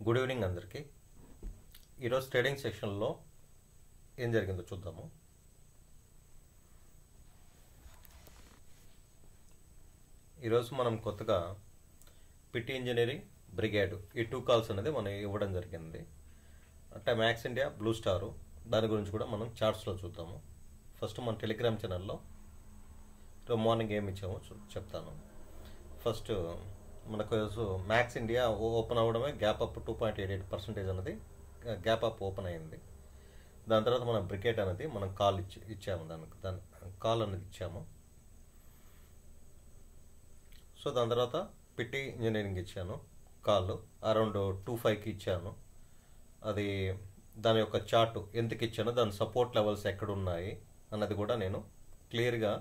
Good evening అందరికీ. ఈరోజు trading సెక్షన్లో ఏం జరిగిందో చూద్దాము. ఈరోజు మనం కొత్తగా పిటి ఇంజనీరింగ్ బ్రిగేడ్ ఈ 2 కాల్స్ అనేది మనం ఇవ్వడం జరిగింది. అంటే మ్యాక్స్ ఇండియా, బ్లూ స్టారు, దాని గురించి కూడా మనం చార్ట్స్లో చూద్దాము. ఫస్ట్ మన టెలిగ్రామ్ ఛానల్లో మార్నింగ్ ఏమి ఇచ్చామో చెప్తాను. ఫస్ట్ మనకు మ్యాక్స్ ఇండియా ఓపెన్ అవ్వడమే గ్యాప్ అప్ 2.88% అనేది గ్యాప్ అప్ ఓపెన్ అయింది. దాని తర్వాత మనం బ్రికెట్ అనేది మనం కాల్ ఇచ్చాము, దాని కాల్ అనేది ఇచ్చాము. సో దాని తర్వాత పిటి ఇంజనీరింగ్ ఇచ్చాను కాల్ అరౌండ్ 2.5కి ఇచ్చాను. అది దాని యొక్క చార్ట్ ఎందుకు ఇచ్చాను, దాని సపోర్ట్ లెవెల్స్ ఎక్కడ ఉన్నాయి అన్నది కూడా నేను క్లియర్గా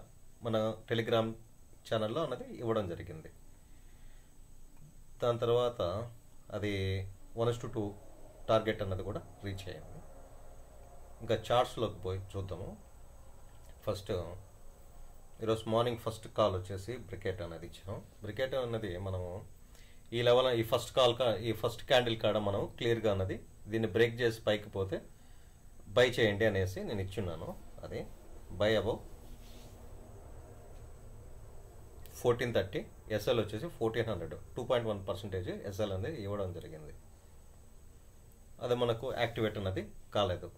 మన టెలిగ్రామ్ ఛానల్లో అన్నది ఇవ్వడం జరిగింది. దాని తర్వాత అది 1:2 టార్గెట్ అన్నది కూడా రీచ్ అయ్యింది. ఇంకా చార్ట్స్లోకి పోయి చూద్దాము. ఫస్ట్ ఈరోజు మార్నింగ్ ఫస్ట్ కాల్ వచ్చేసి బ్రికెట్ అనేది ఇచ్చాము. బ్రికెట్ అనేది మనము ఈ లెవెల్ ఈ ఫస్ట్ క్యాండిల్ కాడ మనం క్లియర్గా అన్నది దీన్ని బ్రేక్ చేసి పైకి పోతే బై చేయండి అనేసి నేను ఇచ్చున్నాను. అది బై అబౌవ్ 1430, ఎస్ఎల్ వచ్చేసి 1400, 2.1% ఎస్ఎల్ అనేది ఇవ్వడం జరిగింది. అది మనకు యాక్టివేట్ అన్నది కాలేదు.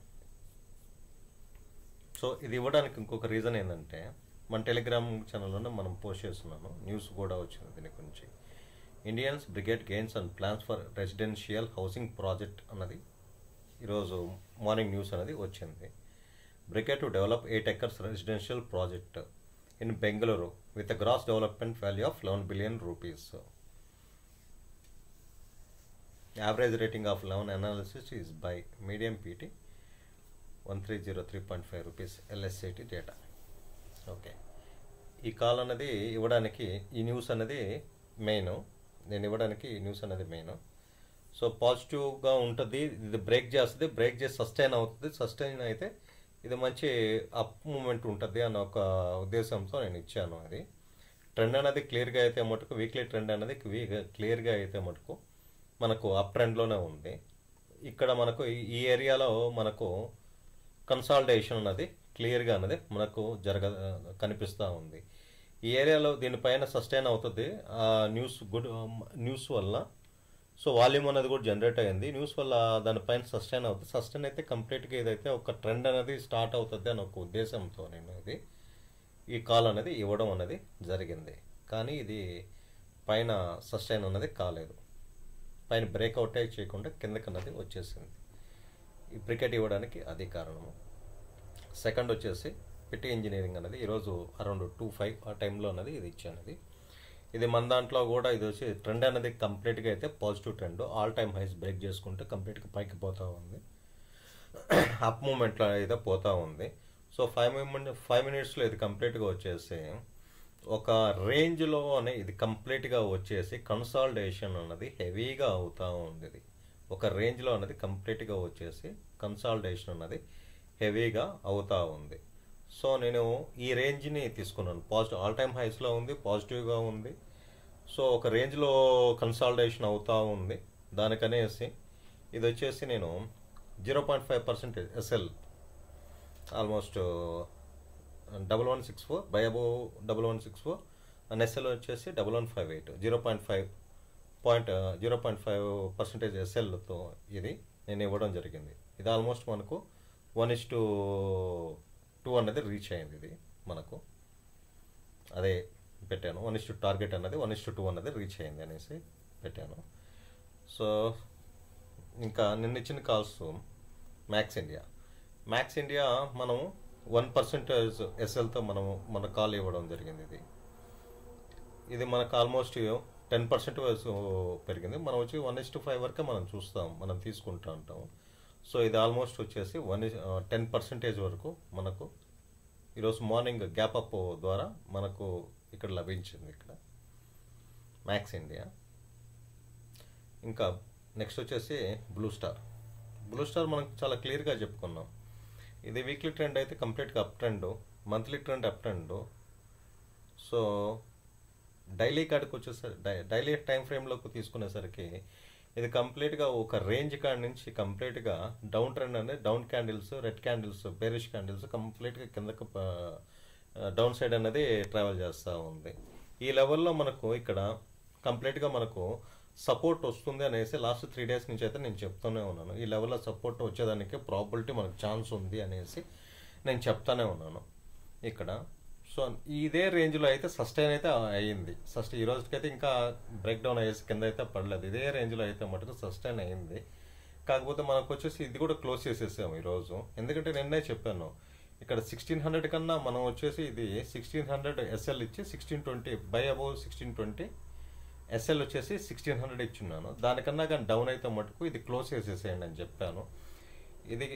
సో ఇది ఇవ్వడానికి ఇంకొక రీజన్ ఏంటంటే మన టెలిగ్రామ్ ఛానల్లోనే మనం పోస్ట్ చేస్తున్నాను, న్యూస్ కూడా వచ్చింది దీని గురించి. Indians brigade gains and plans for residential housing project అన్నది ఈరోజు మార్నింగ్ న్యూస్ అనేది వచ్చింది. Brigade to develop 8 acres residential project in Bengaluru with a gross development value of 11 billion rupees. Average rating of loan analysis is by medium PT 1303.5 rupees LSCT data. Okay, ఈ call అనేది ఇవ్వడానికి ఈ news అనేది main, నేను ఇవ్వడానికి ఈ news అనేది main. So పాజిటివ్గా ఉంటుంది, ఇది బ్రేక్ చేస్తుంది, బ్రేక్ చేసి సస్టైన్ అవుతుంది. సస్టైన్ అయితే ఇది మంచి అప్ మూమెంట్ ఉంటుంది అన్న ఒక ఉద్దేశంతో నేను ఇచ్చాను. అది ట్రెండ్ అనేది క్లియర్గా అయితే మటుకు, వీక్లీ ట్రెండ్ అనేది క్లియర్గా అయితే మటుకు మనకు అప్ ట్రెండ్లోనే ఉంది. ఇక్కడ మనకు ఈ ఏరియాలో మనకు కన్సాలిడేషన్ అన్నది క్లియర్గా అనేది మనకు కనిపిస్తూ ఉంది. ఈ ఏరియాలో దీనిపైన సస్టైన్ అవుతుంది న్యూస్ వల్ల. సో వాల్యూమ్ అనేది కూడా జనరేట్ అయ్యింది న్యూస్ వల్ల, దానిపైన సస్టైన్ అవుతుంది. సస్టైన్ అయితే కంప్లీట్గా ఏదైతే ఒక ట్రెండ్ అనేది స్టార్ట్ అవుతుంది అని ఒక ఉద్దేశంతో నేను ఇది ఈ కాల్ అనేది ఇవ్వడం అనేది జరిగింది. కానీ ఇది పైన సస్టైన్ అనేది కాలేదు, పైన బ్రేక్అవుట్ అయి చేయకుండా కిందకి అన్నది వచ్చేసింది. ఈ బ్రికెట్ ఇవ్వడానికి అది కారణము. సెకండ్ వచ్చేసి పిటి ఇంజనీరింగ్ అనేది ఈరోజు అరౌండ్ 2.5 ఆ టైంలో అనేది ఇది ఇచ్చాను. ఇది మన దాంట్లో కూడా ఇది వచ్చి ట్రెండ్ అనేది కంప్లీట్గా అయితే positive trend, all time highs break చేసుకుంటే కంప్లీట్గా పైకి పోతూ ఉంది, అప్ మూమెంట్లో అయితే పోతూ ఉంది. సో 5 మినిట్స్లో ఇది కంప్లీట్గా వచ్చేసి ఒక రేంజ్లోనే ఇది కంప్లీట్గా వచ్చేసి కన్సాలిడేషన్ అన్నది హెవీగా అవుతూ ఉంది. ఇది ఒక రేంజ్లో అనేది కంప్లీట్గా వచ్చేసి కన్సాలిడేషన్ అన్నది హెవీగా అవుతూ ఉంది. సో నేను ఈ రేంజ్ని తీసుకున్నాను, పాజిటివ్ ఆల్ టైమ్ హైస్లో ఉంది, పాజిటివ్గా ఉంది. సో ఒక రేంజ్లో కన్సాలిడేషన్ అవుతూ ఉంది. దానికనేసి ఇది వచ్చేసి నేను 0.5% SL almost 1164 buy above 1164 and SL వచ్చేసి 1158, 0.5% ఎస్ఎల్తో ఇది నేను ఇవ్వడం జరిగింది. ఇది ఆల్మోస్ట్ మనకు 1:2 అన్నది రీచ్ అయింది. ఇది మనకు అదే పెట్టాను, 1:2 టార్గెట్ అన్నది 1:2 అన్నది రీచ్ అయింది అనేసి పెట్టాను. సో ఇంకా నిన్న ఇచ్చిన కాల్స్ మ్యాక్స్ ఇండియా మనం 1% ఎస్ఎల్తో మన కాల్ ఇవ్వడం జరిగింది. ఇది మనకు ఆల్మోస్ట్ 10% పెరిగింది. మనం వచ్చి 1:5 వరకే మనం తీసుకుంటూ ఉంటాము. సో ఇది ఆల్మోస్ట్ వచ్చేసి 10% వరకు మనకు ఈరోజు మార్నింగ్ గ్యాప్ అప్ ద్వారా మనకు ఇక్కడ లభించింది ఇక్కడ మ్యాక్స్ ఇండియా. ఇంకా నెక్స్ట్ వచ్చేసి బ్లూ స్టార్ మనకు చాలా క్లియర్గా చెప్పుకున్నాం. ఇది వీక్లీ ట్రెండ్ అయితే కంప్లీట్గా up trend, monthly trend up trend. So daily కాడికి వచ్చేసరికి డైలీ టైం ఫ్రేమ్లోకి తీసుకునేసరికి ఇది కంప్లీట్గా ఒక రేంజ్ కాడి నుంచి కంప్లీట్గా డౌన్ ట్రెండ్ అనేది down candles, red candles, bearish candles కంప్లీట్గా కిందకు డౌన్ సైడ్ అనేది ట్రావెల్ చేస్తూ ఉంది. ఈ లెవెల్లో మనకు ఇక్కడ కంప్లీట్గా మనకు సపోర్ట్ వస్తుంది అనేసి లాస్ట్ 3 days నుంచి అయితే నేను చెప్తూనే ఉన్నాను. ఈ లెవెల్లో సపోర్ట్ వచ్చేదానికి ప్రాబిలిటీ మనకు ఛాన్స్ ఉంది అనేసి నేను చెప్తానే ఉన్నాను ఇక్కడ. సో ఇదే రేంజ్లో అయితే సస్టైన్ అయితే అయ్యింది. ఈ రోజుకైతే ఇంకా బ్రేక్ డౌన్ అయ్యేసి కింద అయితే పడలేదు. ఇదే రేంజ్లో అయితే మటుకు సస్టైన్ అయ్యింది. కాకపోతే మనకు వచ్చేసి ఇది కూడా క్లోజ్ చేసేసాము ఈరోజు. ఎందుకంటే నిన్నే చెప్పాను ఇక్కడ 1600 కన్నా మనం వచ్చేసి ఇది 1600 ఎస్ఎల్ ఇచ్చి 1620 బై అబౌవ్ 1620 ఎస్ఎల్ వచ్చేసి 1600 ఇచ్చున్నాను. దానికన్నా కానీ డౌన్ అయితే మటుకు ఇది క్లోజ్ చేసేసేయండి అని చెప్పాను. ఇది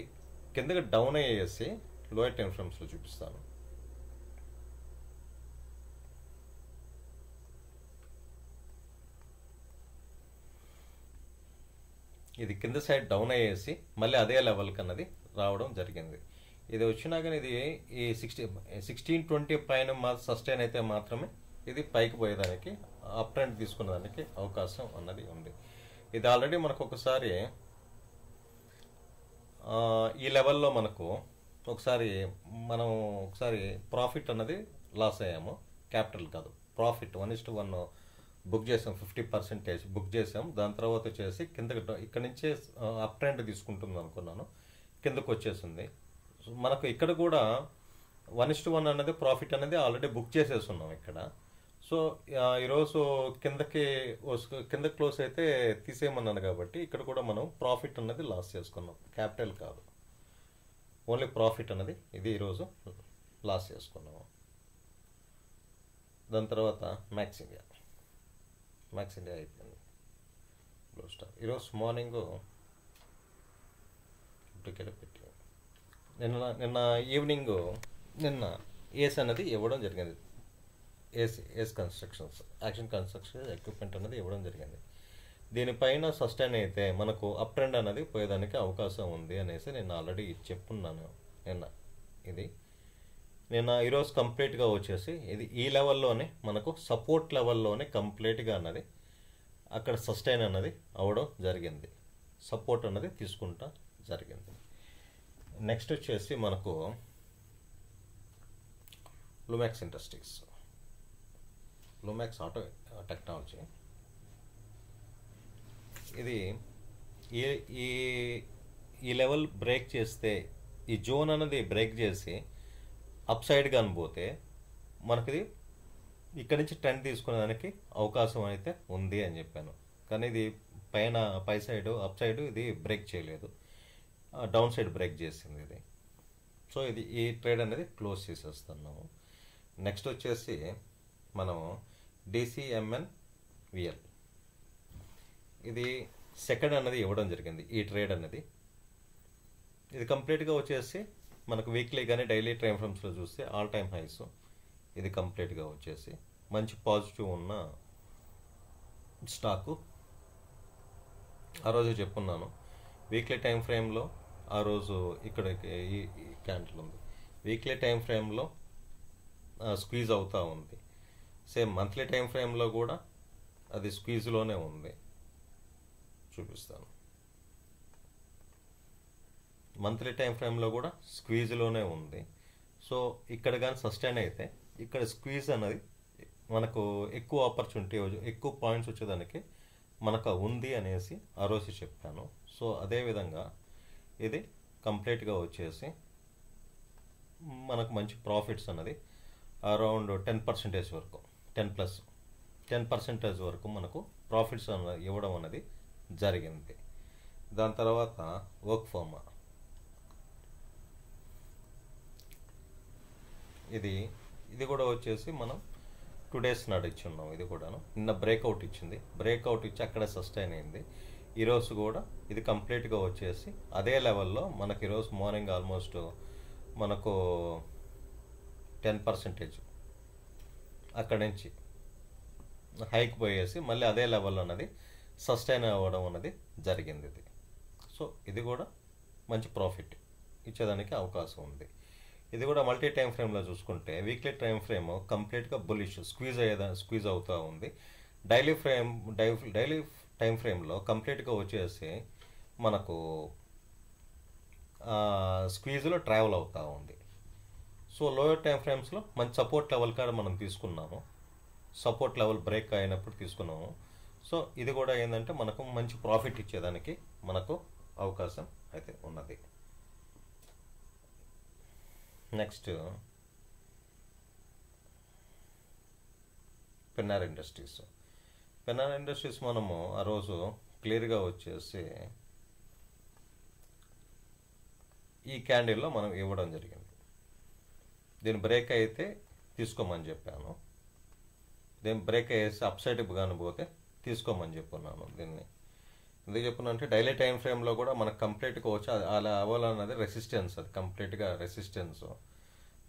కిందకి డౌన్ అయ్యేసి లోయర్ టైం ఫ్రేమ్స్లో చూపిస్తాను. ఇది కింద సైడ్ డౌన్ అయ్యేసి మళ్ళీ అదే లెవెల్ కన్నది రావడం జరిగింది. ఇది వచ్చినా కానీ ఇది ఈ 1620 పైన సస్టైన్ అయితే మాత్రమే ఇది పైకి పోయేదానికి అప్ ట్రెండ్ తీసుకునేదానికి అవకాశం అన్నది ఉంది. ఇది ఆల్రెడీ మనకు ఒకసారి ఈ లెవెల్లో మనకు మనం ఒకసారి ప్రాఫిట్ అన్నది లాస్ అయ్యాము. క్యాపిటల్ కాదు, ప్రాఫిట్ 1:1 బుక్ చేసాం, 50% బుక్ చేసాం. దాని తర్వాత వచ్చేసి కిందకి ఇక్కడ నుంచే అప్ ట్రెండ్ తీసుకుంటుంది అనుకున్నాను, కిందకు వచ్చేసింది. మనకు ఇక్కడ కూడా 1:1 అనేది ప్రాఫిట్ అనేది ఆల్రెడీ బుక్ చేసేస్తున్నాం ఇక్కడ. సో ఈరోజు కింద క్లోజ్ అయితే తీసేయమన్నాను కాబట్టి ఇక్కడ కూడా మనం ప్రాఫిట్ అన్నది లాస్ చేసుకున్నాం, క్యాపిటల్ కాదు, ఓన్లీ ప్రాఫిట్ అన్నది ఇది ఈరోజు లాస్ చేసుకున్నాము. దాని తర్వాత మ్యాక్స్ ఇండియా అయిపోయింది బ్లూ స్టార్. ఈరోజు మార్నింగ్ డూప్లికేట్ పెట్టి నిన్న ఈవినింగ్ ఏస్ అనేది ఇవ్వడం జరిగింది. ఏస్ కన్స్ట్రక్షన్స్, యాక్షన్ కన్స్ట్రక్షన్ ఎక్విప్మెంట్ అనేది ఇవ్వడం జరిగింది. దీనిపైన సస్టైన్ అయితే మనకు అప్ ట్రెండ్ అనేది పోయేదానికి అవకాశం ఉంది అనేసి నేను ఆల్రెడీ చెప్పున్నాను నిన్న. ఈరోజు కంప్లీట్గా వచ్చేసి ఇది ఈ లెవెల్లోనే మనకు సపోర్ట్ లెవెల్లోనే కంప్లీట్గా అన్నది అక్కడ సస్టైన్ అన్నది అవ్వడం జరిగింది, సపోర్ట్ అన్నది తీసుకుంటా జరిగింది. నెక్స్ట్ వచ్చేసి మనకు Lumax industries, Lumax auto technology. ఇది ఈ లెవెల్ బ్రేక్ చేస్తే, ఈ జోన్ అనేది బ్రేక్ చేసి అప్ సైడ్ కానీ పోతే మనకి ఇక్కడి నుంచి ట్రెండ్ తీసుకునేదానికి అవకాశం అయితే ఉంది అని చెప్పాను. కానీ ఇది పై సైడ్ అప్ సైడ్ ఇది బ్రేక్ చేయలేదు, డౌన్ సైడ్ బ్రేక్ చేసింది ఇది. సో ఇది ఈ ట్రేడ్ అనేది క్లోజ్ చేసేస్తున్నాము. నెక్స్ట్ వచ్చేసి మనము DCMNVL, ఇది సెకండ్ అన్నది ఇవ్వడం జరిగింది. ఈ ట్రేడ్ అనేది ఇది కంప్లీట్గా వచ్చేసి మనకు వీక్లీ కానీ డైలీ టైం ఫ్రేమ్స్లో చూస్తే ఆల్ టైమ్ హైస్. ఇది కంప్లీట్గా వచ్చేసి మంచి పాజిటివ్ ఉన్న స్టాకు. ఆ రోజు చెప్పున్నాను వీక్లీ టైం ఫ్రేమ్లో, ఆ రోజు ఇక్కడ ఈ క్యాండిల్ ఉంది, వీక్లీ టైం ఫ్రేమ్లో స్క్వీజ్ అవుతూ ఉంది. సేమ్ మంత్లీ టైం ఫ్రేమ్లో కూడా అది స్క్వీజ్లోనే ఉంది, చూపిస్తాను. మంత్లీ టైం ఫ్రేమ్లో కూడా స్క్వీజ్లోనే ఉంది. సో ఇక్కడ కానీ సస్టైన్ అయితే ఇక్కడ స్క్వీజ్ అనేది మనకు ఎక్కువ ఆపర్చునిటీ, ఎక్కువ పాయింట్స్ వచ్చేదానికి మనకు ఉంది అనేసి ఆ రోజు చెప్పాను. సో అదేవిధంగా ఇది కంప్లీట్గా వచ్చేసి మనకు మంచి ప్రాఫిట్స్ అన్నది అరౌండ్ 10% వరకు, 10% వరకు మనకు ప్రాఫిట్స్ అన్నది ఇవ్వడం అనేది జరిగింది. దాని తర్వాత వర్క్ ఫార్మా, ఇది కూడా వచ్చేసి మనం 2 days నాడు ఇచ్చున్నాం. ఇది కూడాను నిన్న బ్రేక్అవుట్ ఇచ్చింది, బ్రేక్అవుట్ ఇచ్చి అక్కడే సస్టైన్ అయింది. ఈరోజు కూడా ఇది కంప్లీట్గా వచ్చేసి అదే లెవెల్లో మనకి ఈరోజు మార్నింగ్ ఆల్మోస్ట్ మనకు 10% అక్కడి నుంచి హైక్ పోయేసి మళ్ళీ అదే లెవెల్ అన్నది సస్టైన్ అవ్వడం అనేది జరిగింది ఇది. సో ఇది కూడా మంచి ప్రాఫిట్ ఇచ్చేదానికి అవకాశం ఉంది. ఇది కూడా మల్టీ టైం ఫ్రేమ్లో చూసుకుంటే వీక్లీ టైం ఫ్రేమ్ కంప్లీట్గా బులిష్ స్క్వీజ్ అవుతూ ఉంది. డైలీ టైం ఫ్రేమ్లో కంప్లీట్గా వచ్చేసి మనకు స్క్వీజ్లో ట్రావెల్ అవుతూ ఉంది. సో లోయర్ టైం ఫ్రేమ్స్లో మంచి సపోర్ట్ లెవెల్ కాడ మనం తీసుకున్నాము, సపోర్ట్ లెవెల్ బ్రేక్ అయినప్పుడు తీసుకున్నాము. సో ఇది కూడా ఏంటంటే మనకు మంచి ప్రాఫిట్ ఇచ్చేదానికి మనకు అవకాశం అయితే ఉన్నది. Next Pennar industries. Pennar industries మనము ఆ రోజు క్లియర్గా వచ్చేసి ఈ క్యాండిల్లో మనం ఇవ్వడం జరిగింది. దీని బ్రేక్ అయితే తీసుకోమని చెప్పాను, దీని బ్రేక్ అయ్యేసి అప్ సైడ్ కానీ పోతే తీసుకోమని చెప్పున్నాను. దీన్ని ఎందుకు చెప్పున్నా అంటే డైలీ టైం ఫ్రేమ్లో కూడా మనకు కంప్లీట్గా వచ్చి అలా అవ్వాలన్నది రెసిస్టెన్స్, అది కంప్లీట్గా రెసిస్టెన్స్.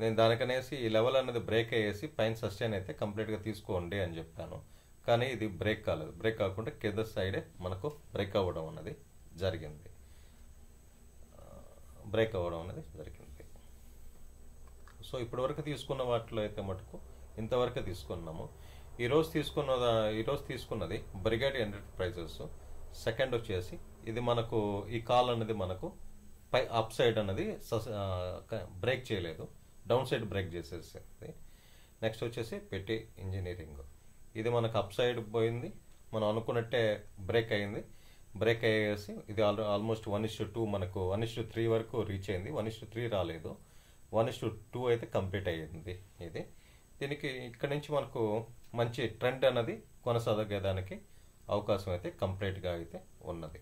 నేను దానికనేసి ఈ లెవెల్ అనేది బ్రేక్ అయ్యేసి పైన సస్టైన్ అయితే కంప్లీట్గా తీసుకోండి అని చెప్పాను. కానీ ఇది బ్రేక్ కాలేదు, బ్రేక్ కాకుండా కింద సైడే మనకు బ్రేక్ అవ్వడం అనేది జరిగింది, బ్రేక్ అవ్వడం అనేది జరిగింది. సో ఇప్పటివరకు తీసుకున్న వాటిలో అయితే మటుకు ఇంతవరకు తీసుకున్నాము. ఈరోజు తీసుకున్నది బ్రిగేడ్ ఎంటర్ప్రైజెస్. సెకండ్ వచ్చేసి ఇది మనకు ఈ కాల్ అనేది మనకు పై అప్ సైడ్ అనేది బ్రేక్ చేయలేదు, డౌన్ సైడ్ బ్రేక్ చేసేసింది. నెక్స్ట్ వచ్చేసి పెట్టి ఇంజనీరింగ్, ఇది మనకు అప్ సైడ్ పోయింది, మనం అనుకున్నట్టే బ్రేక్ అయింది. బ్రేక్ అయ్యేసి ఇది ఆల్మోస్ట్ 1:2 మనకు 1:3 వరకు రీచ్ అయింది. 1:3 రాలేదు, 1:2 అయితే కంప్లీట్ అయ్యింది ఇది. దీనికి ఇక్కడ నుంచి మనకు మంచి ట్రెండ్ అనేది కొనసాగేదానికి అవకాశం అయితే కంప్లీట్గా అయితే ఉన్నది.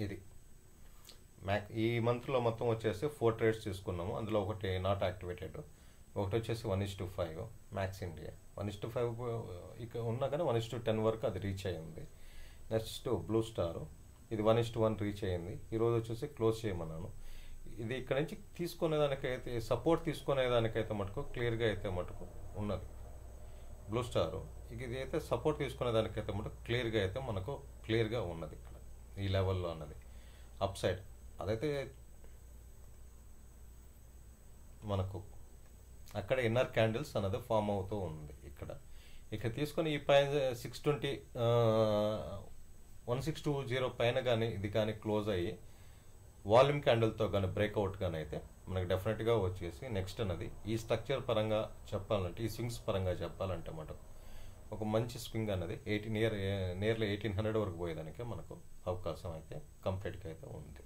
ఇది ఈ మంత్లో మొత్తం వచ్చేసి 4 ట్రేడ్స్ తీసుకున్నాము. అందులో ఒకటి నాట్ యాక్టివేటెడ్, ఒకటి వచ్చేసి 1:5 మ్యాక్స్ ఇండియా. 1:5 ఇక ఉన్నా కానీ 1:10 వరకు అది రీచ్ అయ్యింది. నెక్స్ట్ బ్లూ స్టార్, ఇది 1:1 రీచ్ అయ్యింది. ఈరోజు వచ్చేసి క్లోజ్ చేయమన్నాను. ఇది ఇక్కడ నుంచి తీసుకునేదానికైతే సపోర్ట్ తీసుకునేదానికైతే మటుకు క్లియర్గా అయితే మటుకు ఉన్నది బ్లూ స్టార్. ఇది అయితే సపోర్ట్ తీసుకునేదానికైతే మటుకు క్లియర్గా అయితే మనకు క్లియర్గా ఉన్నది ఇక్కడ ఈ లెవెల్లో అన్నది అప్ సైడ్. అదైతే మనకు అక్కడ ఇన్నర్ క్యాండిల్స్ అన్నది ఫామ్ అవుతూ ఉంది. ఇక్కడ తీసుకొని ఈ పైన 1620 పైన కానీ ఇది కానీ క్లోజ్ అయ్యి వాల్యూమ్ క్యాండిల్తో కానీ బ్రేక్అవుట్ కానీ అయితే మనకు డెఫినెట్గా వచ్చేసి నెక్స్ట్ అన్నది ఈ స్ట్రక్చర్ పరంగా చెప్పాలంటే, ఈ స్వింగ్స్ పరంగా చెప్పాలంటే మాట ఒక మంచి స్వింగ్ అన్నది నియర్లీ 1800 వరకు పోయేదానికి మనకు అవకాశం అయితే కంప్లీట్గా అయితే ఉంది.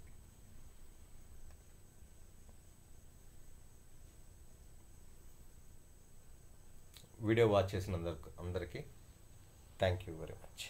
వీడియో వాచ్ చేసిన అందరికీ థ్యాంక్ యూ వెరీ మచ్.